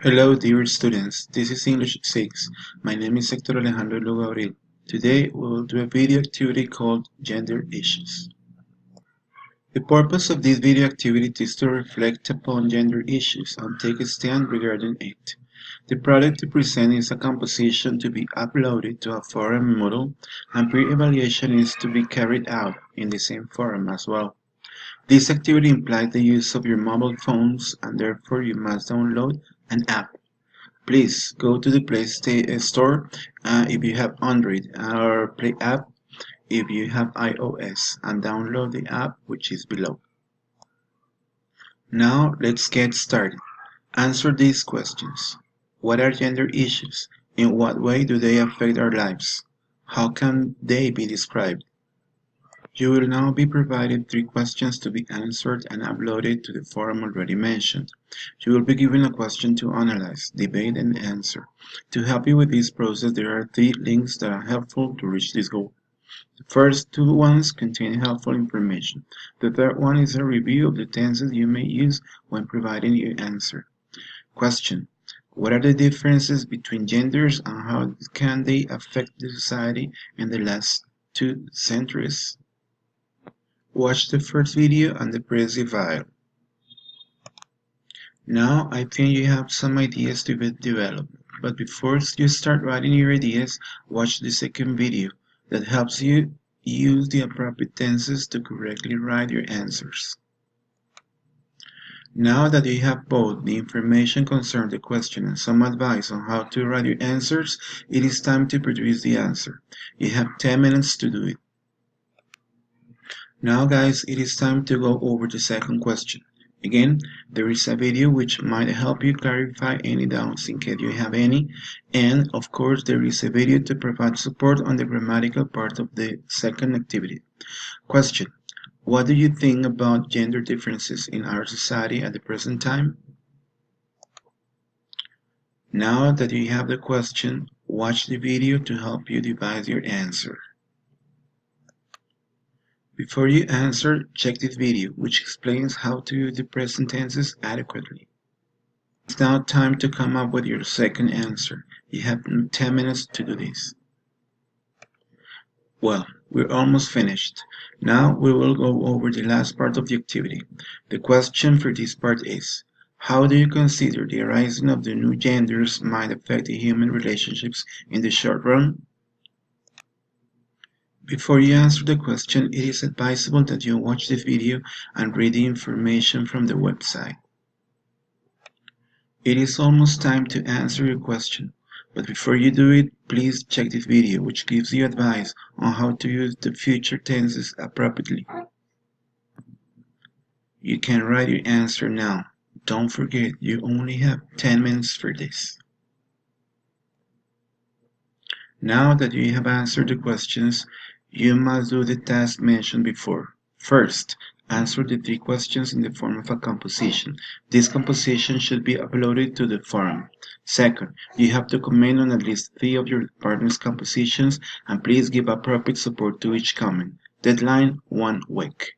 Hello, dear students. This is English 6. My name is Hector Alejandro Lugo Abril. Today, we will do a video activity called Gender Issues. The purpose of this video activity is to reflect upon gender issues and take a stand regarding it. The product to present is a composition to be uploaded to a forum Moodle, and pre-evaluation is to be carried out in the same forum as well. This activity implies the use of your mobile phones, and therefore you must download an app. Please go to the Play Store if you have Android, or Play app if you have iOS, and download the app which is below. Now let's get started. Answer these questions. What are gender issues? In what way do they affect our lives? How can they be described? You will now be provided 3 questions to be answered and uploaded to the forum already mentioned. You will be given a question to analyze, debate, and answer. To help you with this process, there are 3 links that are helpful to reach this goal. The first 2 ones contain helpful information. The third one is a review of the tenses you may use when providing your answer. Question: what are the differences between genders and how can they affect the society in the last 2 centuries? Watch the first video and press the file. Now I think you have some ideas to be developed, but before you start writing your ideas, watch the second video that helps you use the appropriate tenses to correctly write your answers. Now that you have both the information concerning the question and some advice on how to write your answers, it is time to produce the answer. You have 10 minutes to do it. Now guys, it is time to go over the second question. Again, there is a video which might help you clarify any doubts in case you have any, and of course there is a video to provide support on the grammatical part of the second activity. Question: what do you think about gender differences in our society at the present time? Now that you have the question, watch the video to help you devise your answer. Before you answer, check this video, which explains how to use the present tenses adequately. It's now time to come up with your second answer. You have 10 minutes to do this. Well, we're almost finished. Now we will go over the last part of the activity. The question for this part is: how do you consider the arising of the new genders might affect the human relationships in the short run? Before you answer the question, it is advisable that you watch this video and read the information from the website. It is almost time to answer your question, but before you do it, please check this video, which gives you advice on how to use the future tenses appropriately. You can write your answer now. Don't forget, you only have 10 minutes for this. Now that you have answered the questions, you must do the task mentioned before. First, answer the 3 questions in the form of a composition. This composition should be uploaded to the forum. Second, you have to comment on at least 3 of your partner's compositions, and please give appropriate support to each comment. Deadline: 1 week.